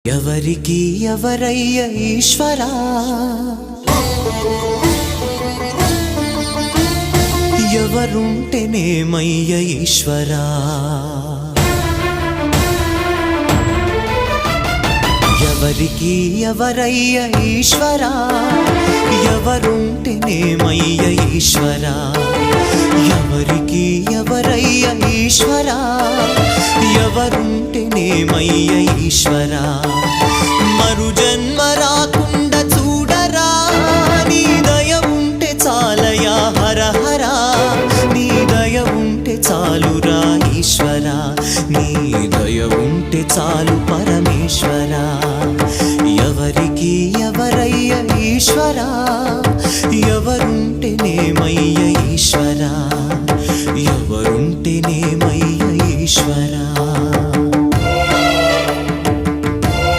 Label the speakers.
Speaker 1: ఎవరికి ఎవరయ్య ఈశ్వరా, ఎవరుంటేనేమయ్య ఈశ్వరా, ఎవరికి ఎవరయ్య ఈశ్వరా, ఎవరుంటేనేమయ్య ఈశ్వరా, ఎవరికి ఎవరయ్య ఈశ్వరా, ఎవరుంటేనేమయ్య ఈశ్వరా, మరు జన్మ రాకుండా చూడరా, నీ దయ ఉంటే చాలయా హర హరా, నీ దయ ఉంటే చాలురా ఈశ్వరా, నీ దయ ఉంటే చాలు